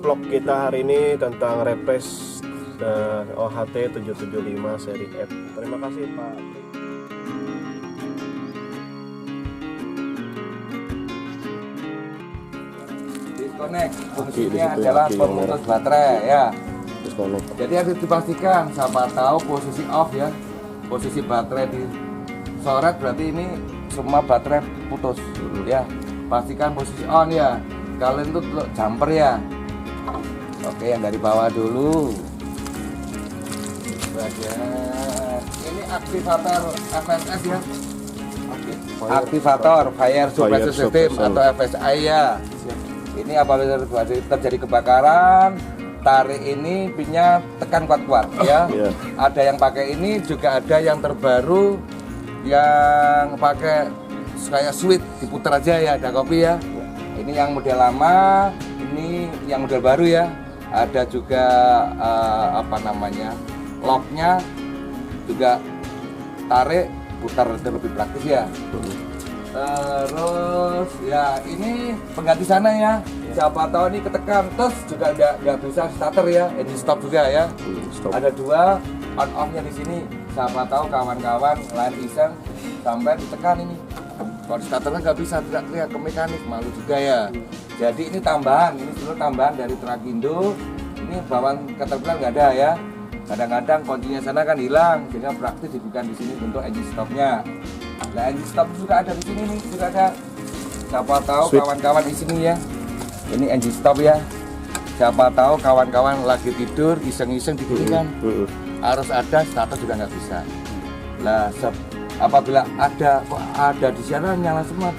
vlog kita hari ini tentang Replace OHT 775 seri F. Terima kasih Pak. Disconnect fungsinya adalah pemutus baterai ya. Disconnect. Jadi harus dipastikan, siapa tahu posisi off ya, posisi baterai di soret berarti ini semua baterai putus ya. Pastikan posisi on ya. Kalian tuh jumper ya. Oke, yang dari bawah dulu. Itu aja. Ini aktivator FSS ya. Aktivator Fire Suppressor System atau FSI ya. Ini apabila terjadi kebakaran, tarik ini pinnya tekan kuat-kuat ya. Ada yang pakai ini, juga ada yang terbaru yang pakai kayak switch diputar aja ya, ada kopi ya. Ini yang model lama, ini yang model baru ya. Ada juga apa namanya, locknya juga tarik putar lebih praktis ya. Terus ya ini pengganti sana ya. Siapa tahu ini ketekan terus juga nggak bisa starter ya, engine stop juga ya. Ada dua on off-nya di sini. Siapa tahu kawan-kawan lain iseng sampai ditekan ini. Kalau starternya nggak bisa, tidak lihat ke mekanik, malu juga ya. Jadi ini tambahan, ini seluruh tambahan dari Trakindo. Ini bawaan Caterpillar nggak ada ya. Kadang-kadang kuncinya sana kan hilang, sehingga praktis dibuka di sini untuk engine stopnya. Nah, engine stop juga ada di sini nih, juga ada. Siapa tahu kawan-kawan di sini ya. Ini engine stop ya. Siapa tahu kawan-kawan lagi tidur, iseng-iseng di sini kan. Harus ada, starter juga nggak bisa. Nah, apabila ada di sana nyala semua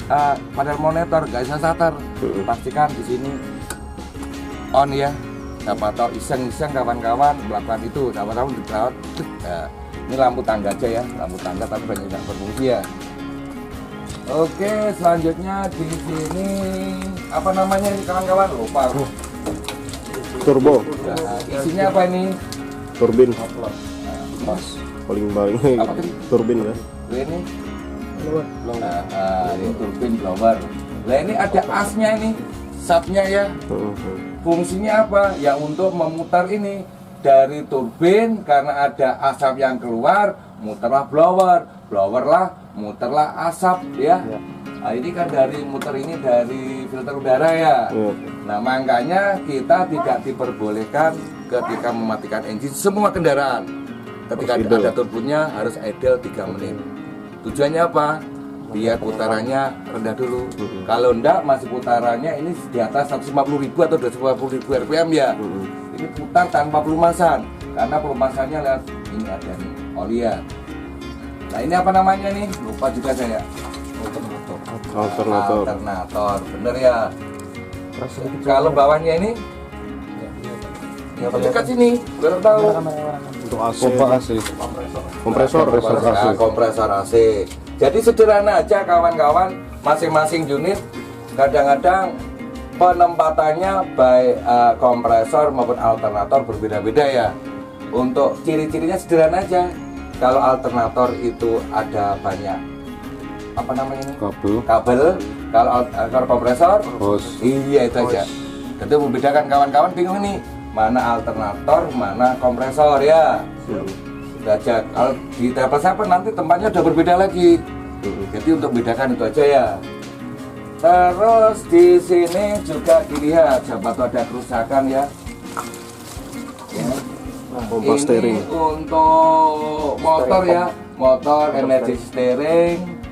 panel monitor, nggak bisa starter. Pastikan di sini on ya. Siapa tahu iseng-iseng kawan-kawan melakukan itu, siapa tahu diperawat. Ini lampu tangga aja ya, lampu tangga tapi banyak yang berfungsi ya. Oke, selanjutnya di sini apa namanya ini kawan-kawan? Lupa. Turbo. Nah, isinya apa ini? Turbin. Pas. Paling apa tadi? Turbin ya. Ini ini turbin blower. Nah ini ada asnya ini, subnya ya. Fungsinya apa? Ya untuk memutar ini dari turbin, karena ada asap yang keluar, muterlah blower, blowerlah, muterlah asap ya. Nah, ini kan dari muter ini dari filter udara ya. Nah makanya kita tidak diperbolehkan ketika mematikan engine semua kendaraan. Ketika ada turbonya harus idle 3 menit. Tujuannya apa? Biar putarannya rendah dulu. Kalau enggak, masih putarannya ini di atas 150.000 atau 250.000 RPM ya. Ini putar tanpa pelumasan, karena pelumasannya lihat ini ada nih oli ya. Nah ini apa namanya nih? Lupa juga saya. Alternator, bener ya. Kalau bawahnya ini dekat sini, biar tahu. Untuk AC. Kompresor AC. Jadi sederhana aja kawan-kawan, masing-masing unit kadang-kadang penempatannya baik kompresor maupun alternator berbeda-beda ya. Untuk ciri-cirinya sederhana aja. Kalau alternator itu ada banyak apa namanya ini? Kabel. Kalau kompresor, iya itu aja. Jadi membedakan kawan-kawan bingung nih, mana alternator, mana kompresor ya. Aja. Kalau di Triple Seven nanti tempatnya udah berbeda lagi. Jadi untuk membedakan itu aja ya. Terus di sini juga dilihat, siapa tahu ada kerusakan ya. Pompa steering. Untuk motor ya, motor energy steering.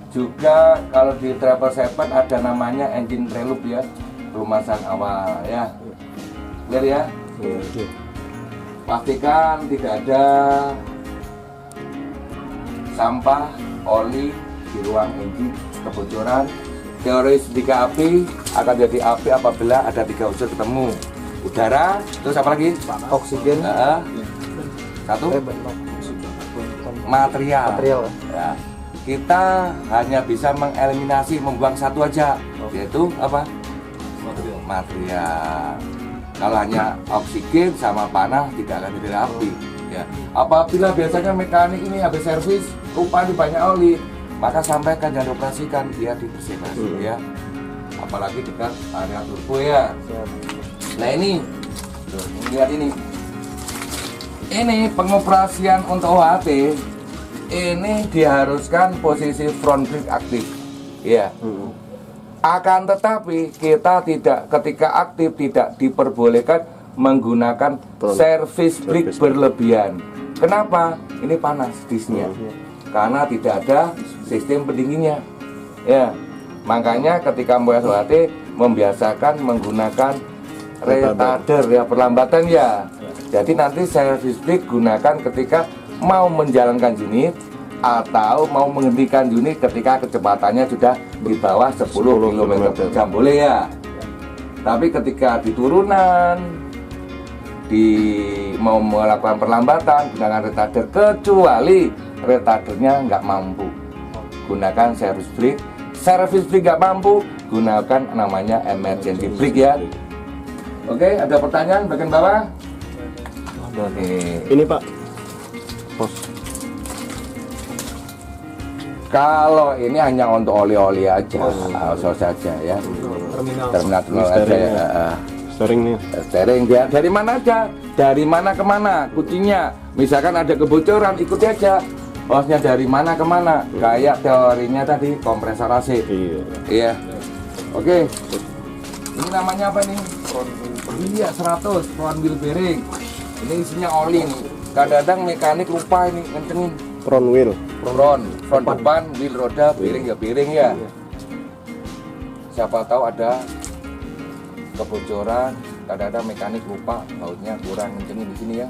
Juga kalau di Triple Seven ada namanya engine preloop ya, pelumasan awal ya. Clear ya? Pastikan tidak ada sampah, oli di ruang engine, kebocoran. Teori segitiga api akan jadi api apabila ada 3 unsur ketemu. Udara, terus apa lagi? Oksigen. Satu, material. Ya. Kita hanya bisa mengeliminasi, membuang satu aja, yaitu apa? Material. Kalau hanya oksigen sama panah tidak akan jadi api ya. Apabila biasanya mekanik ini habis servis lupa di banyak oli, maka sampaikan dan operasikan biar dibersihkan ya. Apalagi dekat area turbo ya. Nah ini, tuh, lihat ini. Ini pengoperasian untuk OHT ini diharuskan posisi front brake aktif, ya. Akan tetapi kita tidak, ketika aktif tidak diperbolehkan menggunakan service brake berlebihan. Kenapa? Ini panas disnya, karena tidak ada sistem pendinginnya, ya. Makanya ketika membuat OHT membiasakan menggunakan retarder ya, perlambatan ya. Jadi nanti service brake gunakan ketika mau menjalankan unit atau mau menghentikan unit ketika kecepatannya sudah di bawah 10 km per jam, boleh ya. Tapi ketika di turunan, mau melakukan perlambatan, gunakan retarder, kecuali retardernya nggak mampu, gunakan service brake. Service brake nggak mampu, gunakan namanya emergency brake ya. Oke, ada pertanyaan bagian bawah? Oke. Ini Pak, pos. Kalau ini hanya untuk oli-oli aja, sos saja ya. Terminal aja ya. Steering nih. Steering dia dari mana aja, dari mana ke mana, kuncinya. Misalkan ada kebocoran, ikuti aja. Hosnya dari mana ke mana, kayak teorinya tadi kompresor AC. Iya. Oke. Ini namanya apa nih? Iya 100 front wheel bearing. Ini isinya oli nih. Kadang-kadang mekanik lupa ini ngencengin. Front wheel. Front depan, wheel roda, bearing ya bearing ya. Siapa tahu ada kebocoran, kadang-kadang mekanik lupa, bautnya kurang ngencengin di sini ya.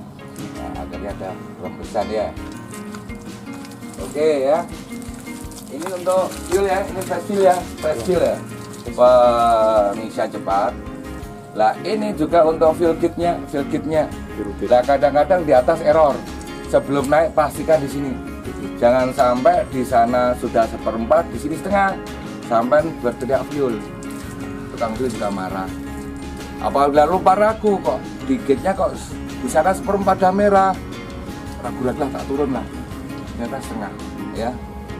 Nah, akhirnya ada rembesan ya. Oke ya. Ini untuk fuel ya, ini fast fuel ya, pengisian cepat. Lah ini juga untuk fuel kitnya. Lah kadang-kadang di atas error. Sebelum naik pastikan di sini. Jangan sampai di sana sudah 1/4, di sini setengah. Sampai berteriak fuel. Tukang fuel juga marah. Apabila lupa ragu kok di gate-nya kok di sana 1/4 dah merah. Ragu-ragu lah, tak turun lah. Ternyata setengah ya.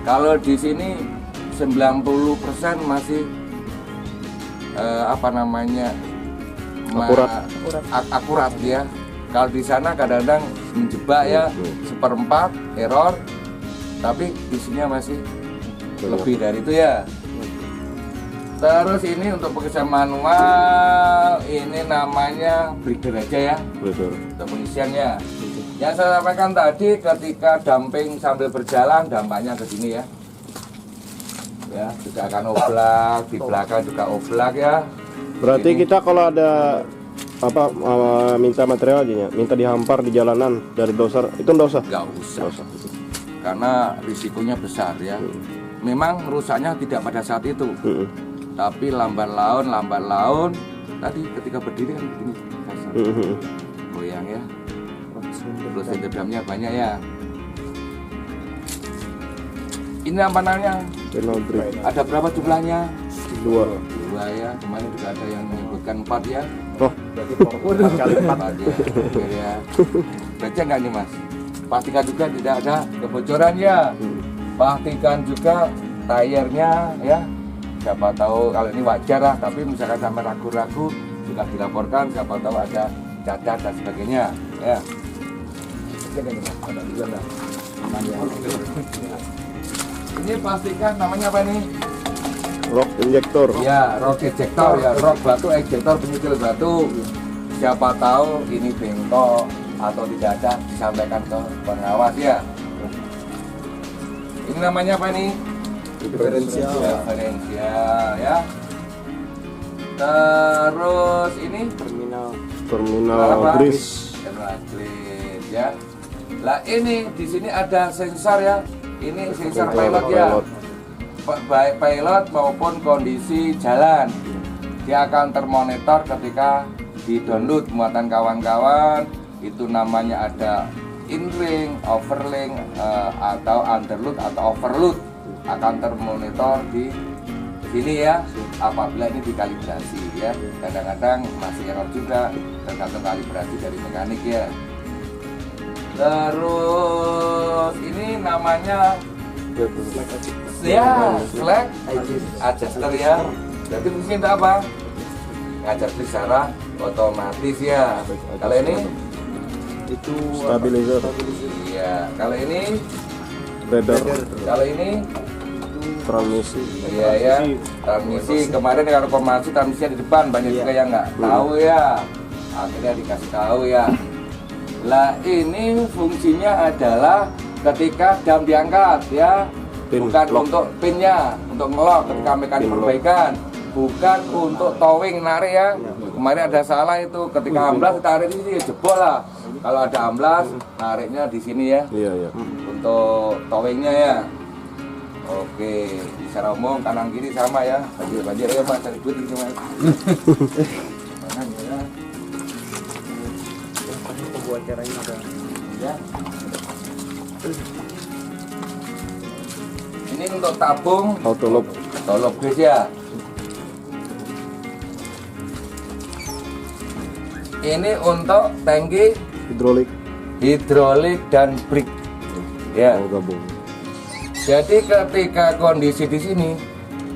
Kalau di sini 90% masih akurat ya. Kalau di sana kadang-kadang menjebak ya, 1/4 error, tapi isinya masih lebih dari itu ya. Terus ini untuk pengisian manual, ini namanya breeder aja ya, untuk pengisiannya. Yang saya sampaikan tadi, ketika damping sambil berjalan, dampaknya ke sini ya. Ya, juga akan oblak, di belakang juga oblak ya. Berarti kita kalau ada minta material aja ya, minta dihampar di jalanan dari doser, itu nggak usah? Nggak usah. Karena risikonya besar ya. Memang rusaknya tidak pada saat itu, tapi lambat laun tadi ketika berdiri kan begini kasar, goyang ya. Terus interdamnya banyak ya. Ini apa namanya? Ada berapa jumlahnya? 2 ya. Kemarin juga ada yang menyebutkan 4 ya. Berarti 4 kali 4 ya. Baca nggak nih Mas? Pastikan juga tidak ada kebocoran ya. Pastikan juga tayarnya ya. Siapa tahu kalau ini wajar lah, tapi misalkan sampai ragu-ragu juga dilaporkan, siapa tahu ada cacat dan sebagainya ya. Ini pastikan namanya apa nih? Rock injektor. Ya, rock injektor ya, rock batu, injektor penyicil batu. Siapa tahu ini bengkok atau tidak ada, disampaikan ke pengawas ya. Ini namanya apa nih? Diferensial ya. Terus ini terminal grease ya. Lah ini di sini ada sensor ya. Ini sensor pilot ya. Baik pilot maupun kondisi jalan. Dia akan termonitor ketika di-download muatan kawan-kawan. Itu namanya ada in-ring, overling, atau underload atau overload. Akan termonitor di sini ya. Apabila ini dikalibrasi ya. Kadang-kadang masih error juga, tergantung kalibrasi dari mekanik ya. Terus ini namanya ya slack adjuster ya. Jadi fungsinya apa? ngajar klik secara otomatis ya. Kalau ini Itu Stabilizer. iya, kalau ini Radar. kalau ini Transmisi. iya ya, transmisi. Kemarin kalau informasi transmisinya di depan banyak juga yang nggak tahu ya. Akhirnya dikasih tahu ya. Lah ini fungsinya adalah ketika dam diangkat ya, Pin bukan lock. untuk pinnya, untuk ngelock ketika mekanik Pin lock. perbaikan, bukan untuk towing narik ya. Kemarin ada salah itu ketika amblas tarik di sini jebol lah. Kalau ada amblas nariknya di sini ya. Iya, iya. Untuk towingnya ya. Oke, secara umum kanan kiri sama ya. Banjir ya mas, cari duit gitu mas. Kanan ya. pembuat caranya ada. Ya. Ini untuk tabung Auto lock. tolop guys ya. Ini untuk tangki hidrolik dan brake. Ya. Oh, gabung Jadi ketika kondisi di sini,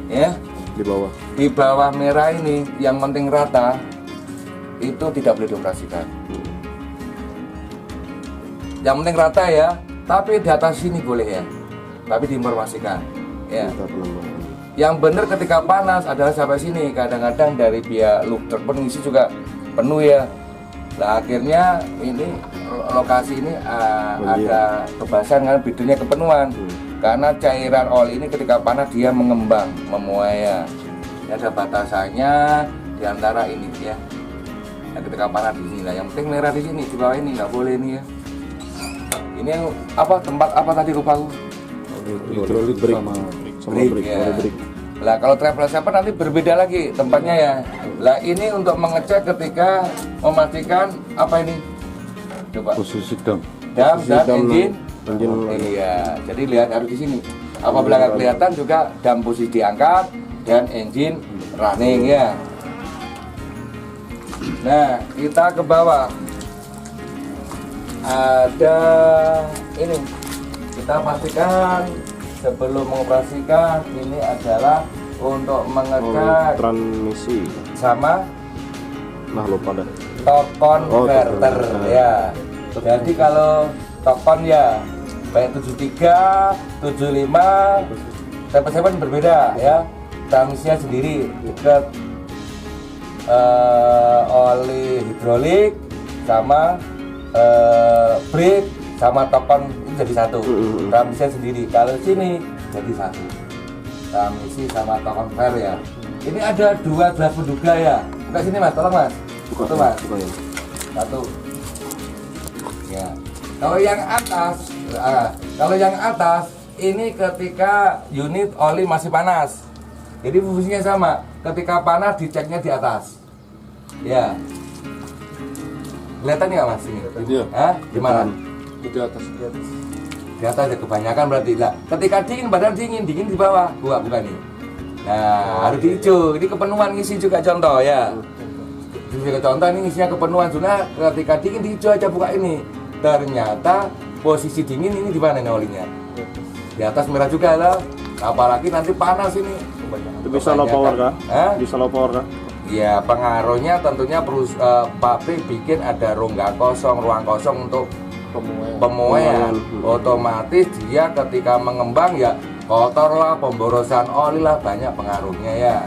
ya, di bawah. merah ini, yang penting rata, itu tidak boleh dioperasikan. Yang penting rata ya, tapi di atas sini boleh ya, tapi diinformasikan. Ya. Kita penambahan. Yang benar ketika panas adalah sampai sini. Kadang-kadang dari pihak loop truk pengisi juga penuh ya. Nah akhirnya ini lokasi ini ada kebasan kan, bidurnya kepenuhan. Karena cairan oli ini ketika panas dia mengembang, memuai ya. Ini ada batasannya di antara ini ya. Nah, ketika panas di sini lah. Yang penting merah di sini, di bawah ini nggak boleh ini ya. Ini yang apa tempat apa tadi lupaku? Hidrolik brake sama Brake, brake, ya. ada brake. Lah kalau travel saver nanti berbeda lagi tempatnya ya. Lah ini untuk mengecek ketika memastikan apa ini? Coba. Posisi dam. Dam Posisi dan dam, engine. engine. Iya, jadi lihat harus di sini. Apabila nggak kelihatan juga dam posisi diangkat dan engine running ya. Nah, kita ke bawah. Ada ini. Kita pastikan sebelum mengoperasikan ini adalah untuk mengecek Transmisi. sama Nah, lupa dah. torque converter converter. ya. Jadi kalau tokon ya baik 73, 75, Travel 7 berbeda ya. Transmisinya sendiri ke oli hidrolik sama brake sama tokon itu jadi satu. Transmisinya sendiri. Kalau sini jadi satu. Transmisi sama tokon fair ya. Ini ada 2 gelas penduga ya. Buka sini mas, tolong mas. Satu mas. Satu. Ya. Kalau yang atas ini ketika unit oli masih panas. Jadi fungsinya sama. Ketika panas diceknya di atas. Ya. Kelihatan nggak mas ini? Iya. Hah? Di mana? Di atas. Di atas ya kebanyakan berarti. Lah, ketika dingin badan dingin di bawah. Bukan nih. Nah, harus di hijau. Ini kepenuhan ngisi juga contoh ya. Juga contoh ini isinya kepenuhan sudah ketika dingin di hijau aja buka ini. Ternyata posisi dingin ini di mana nih olinya? Di atas merah juga lah. Apalagi nanti panas ini. Itu bisa low power kah? Hah? Bisa low power kah? Ya pengaruhnya tentunya pabrik bikin ada ruang kosong untuk pemuaian. Otomatis dia ketika mengembang ya kotor lah, pemborosan oli lah, banyak pengaruhnya ya.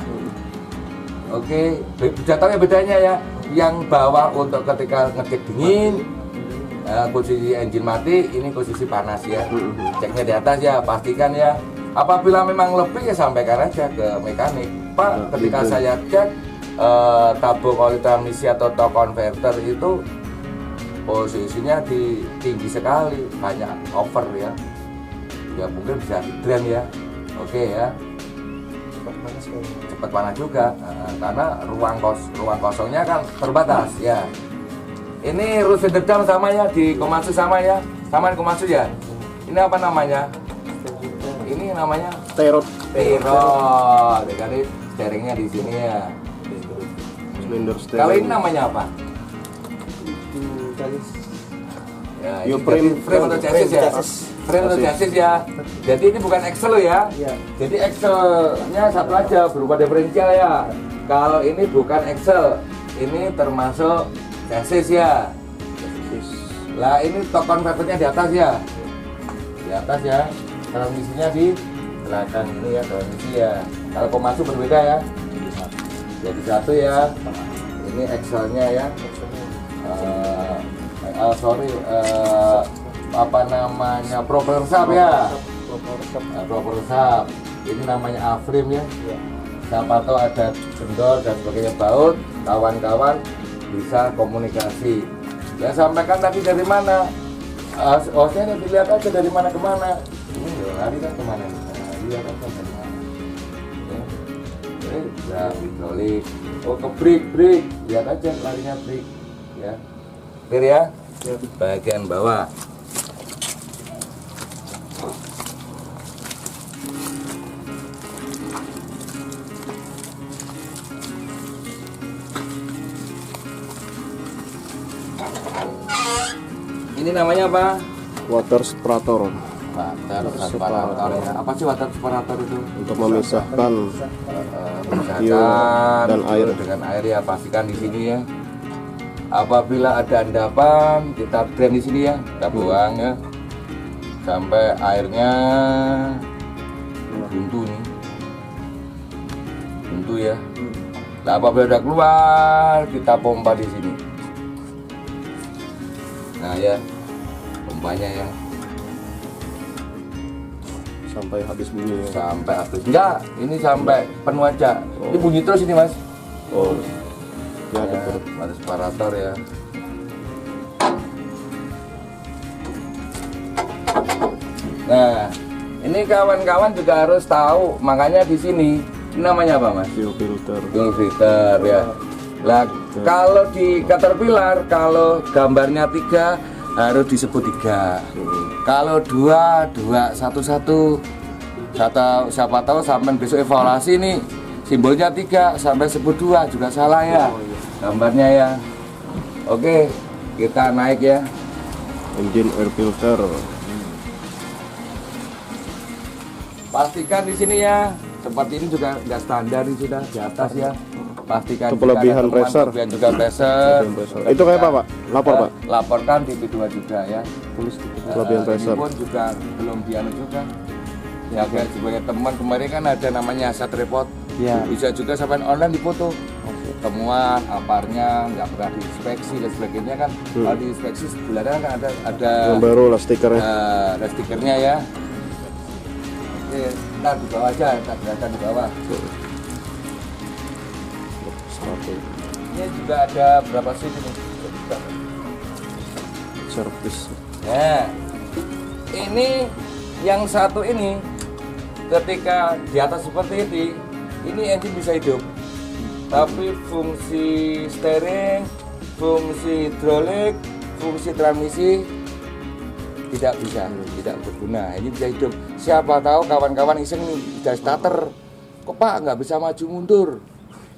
Oke, jatuhnya bedanya ya. Yang bawah untuk ketika ngecek dingin, posisi engine mati, ini posisi panas ya. Ceknya di atas ya, pastikan ya. Apabila memang lebih ya sampaikan aja ke mekanik. Pak, ketika saya cek tabung oli transmisi atau torque converter itu posisinya tinggi sekali, banyak over ya. Ya mungkin bisa drain ya. Oke ya. Cepat panas juga. Karena ruang kosongnya kan terbatas ya. Ini roof feeder dam sama ya, di Komatsu sama ya. Sama di Komatsu ya. Ini apa namanya? Ini namanya Terot. Jadi steeringnya di sini ya. Cylinder steering. Kalau ini namanya apa? Ya, ini frame frame atau chassis ya. Frame atau chassis ya. Jadi ini bukan axle ya. Jadi axle-nya satu aja berupa diferensial ya. Kalau ini bukan Excel, ini termasuk chassis ya. Lah ini top converternya di atas ya. Di atas ya. Transmisinya di belakang ini ya, transmisi ya. Kalau Komatsu berbeda ya. Jadi satu ya. Ini Excelnya ya. Apa namanya, proper sub ya. Proper sub. Ini namanya A-frame ya. Siapa tahu ada kendor dan sebagainya, baut, kawan-kawan bisa komunikasi. Ya sampaikan tadi dari mana? Hostnya dilihat aja dari mana ke mana. Ini lari kan kemana? Nah, lihat kan dari mana. Ya, hidrolik. Oh, ke brake. Lihat aja larinya brake. Ya. Clear ya? Bagian bawah. Ini namanya apa? Water separator Water separator ya. Apa sih water separator itu? untuk memisahkan Misalkan dan air. dengan air ya, pastikan di sini ya. Apabila ada endapan, kita drain di sini ya, kita buang ya, sampai airnya buntu nih, buntu ya. Nah, apabila udah keluar, kita pompa di sini. Nah ya, pompanya ya, sampai habis bunyi ya. sampai habis. Enggak, ini sampai penuh aja. Ini bunyi terus ini mas. Oh ya, Ya, betul. ada separator ya. Nah, ini kawan-kawan juga harus tahu, makanya di sini ini namanya apa mas? Fuel filter. Fuel filter ya. Lah kalau di Caterpillar, kalau gambarnya 3 harus disebut 3. Kalau 2, 2, 1, 1. Siapa tahu sampai besok evaluasi nih simbolnya 3 sampai sebut 2 juga salah ya gambarnya ya. Oke, kita naik ya. Engine air filter. Pastikan di sini ya. Seperti ini juga nggak standar, ini sudah di atas ya. Pastikan Itu jika ada kelebihan temuan, pressure. kelebihan juga pressure. Itu kayak apa Pak? Lapor Pak. Laporkan di P2 juga ya. Tulis kelebihan pressure. Ini pun juga belum dianu juga. Ya kayak sebagai teman kemarin kan ada namanya asset report. Ya. Bisa juga sampai online difoto. Temuan aparnya nggak pernah diinspeksi dan sebagainya kan. Kalau diinspeksi bulanan kan ada Yang baru lah stikernya. ada stikernya ya. Oke, ntar di bawah aja, ntar kelihatan di bawah. Sepatu. Ini juga ada berapa sih ini? Servis. Nah, ini yang satu ini ketika di atas seperti ini engine bisa hidup. Tapi fungsi steering, fungsi hidrolik, fungsi transmisi tidak bisa, tidak berguna. Ini bisa hidup. Siapa tahu kawan-kawan iseng nih, udah starter, kok Pak nggak bisa maju mundur?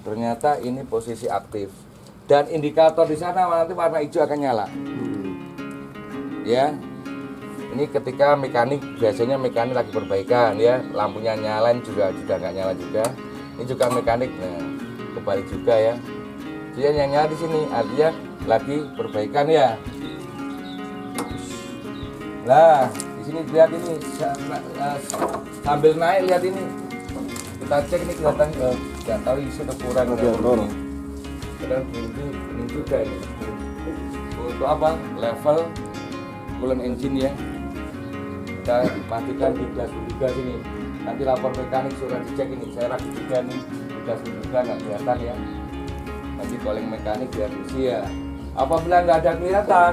Ternyata ini posisi aktif. Dan indikator di sana nanti warna hijau akan nyala. Ya, ini ketika mekanik, biasanya mekanik lagi perbaikan ya, lampunya nyalain juga nggak nyala juga. Ini juga mekanik, nah kebalik juga ya. Dia yang nyala di sini, artinya lagi perbaikan ya. Nah, di sini lihat ini sambil naik lihat ini. Kita cek ini kelihatan nggak tahu isi atau kurang. Radiator. Kadang ini juga ini. Untuk apa? Level coolant engine ya. Kita pastikan di gas juga sini. Nanti lapor mekanik sudah dicek ini. Saya ragu juga nih, gas juga nggak kelihatan ya. Nanti calling mekanik biar isi ya. Apabila nggak ada kelihatan,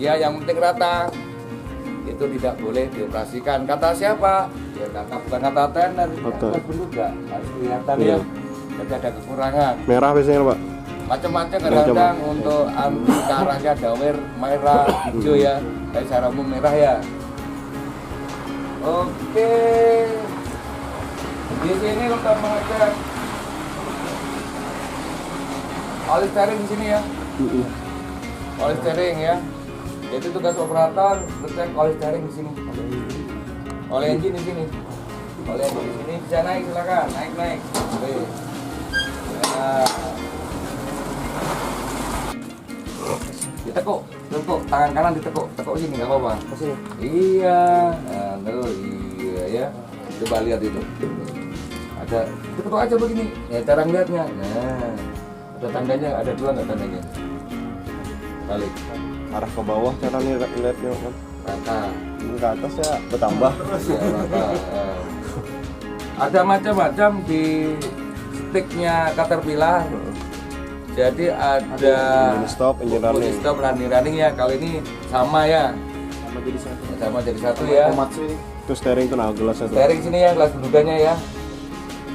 ya yang penting rata. Itu tidak boleh dioperasikan. Kata siapa? Ya kata bukan kata tenar. Kata. Benar nggak? Harus kelihatan Iya. ya. Jadi ada kekurangan. Merah biasanya Pak. Macam-macam kadang-kadang untuk anti arahnya ada merah, hijau ya. Kayak secara umum merah ya. Oke. Di sini kita mengecek oli steering di sini ya. Oli steering ya. Jadi tugas operator ngecek oli steering di sini. Oli engine di sini. Oli engine di sini bisa naik, silakan naik. Oke. Ditekuk, tangan kanan ditekuk sini nggak apa-apa. Kesini. Iya, nah, tuh, iya ya. Coba lihat itu. Ada, ditekuk aja begini. Ya cara ngeliatnya. Nah, ada tandanya, ada dua nggak tandanya? Balik, Arah ke bawah cara lihatnya kan. rata. Ini ke atas ya bertambah. Ya, rata. Ada macam-macam di sticknya Caterpillar. Jadi ada Engine stop, engine running. engine stop, running ya. Kalau ini sama ya, Sama jadi satu. sama jadi satu ya. Komatsu ini. Itu steering tuh nah gelasnya tuh. Steering sini ya, gelas benduganya ya.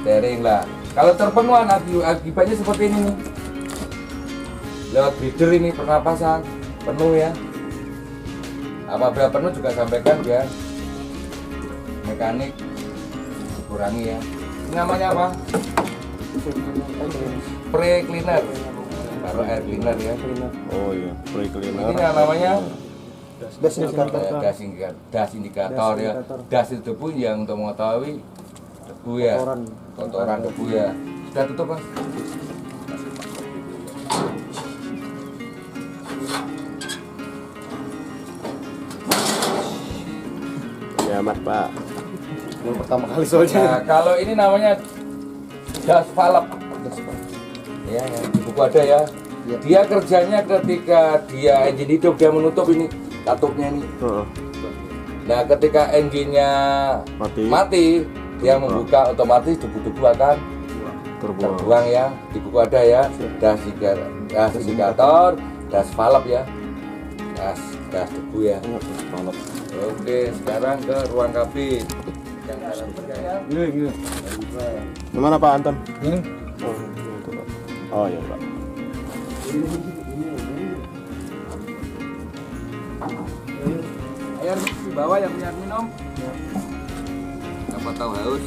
Steering lah. Kalau terpenuhan akibatnya seperti ini nih. Lewat breather ini pernapasan penuh ya. Apabila penuh juga sampaikan ya. Mekanik kurangi ya. Ini namanya apa? Pre cleaner. Taruh air cleaner ya. Oh iya, brake cleaner. Ini namanya Das indikator. das indikator ya. Das itu debu yang untuk mengetahui debu ya. Kotoran debu ya. Sudah tutup Mas. Ya amat Pak. Yang pertama kali soalnya. Nah, kalau ini namanya das valve. Ya, di buku ada ya. Iya. Dia kerjanya ketika dia engine hidup dia menutup ini katupnya ini. Heeh. Nah, ketika engine-nya mati, dia membuka otomatis debu-debu akan terbuang ya. Di buku ada ya. Das indikator, das valve ya. Das debu ya. Oke, sekarang ke ruang kabin. Yang kanan tiga ya. Gila. Gimana Pak Anton? Ini. Oh, itu, Pak. Oh iya Pak. Air di bawah yang punya minum. Siapa tahu haus.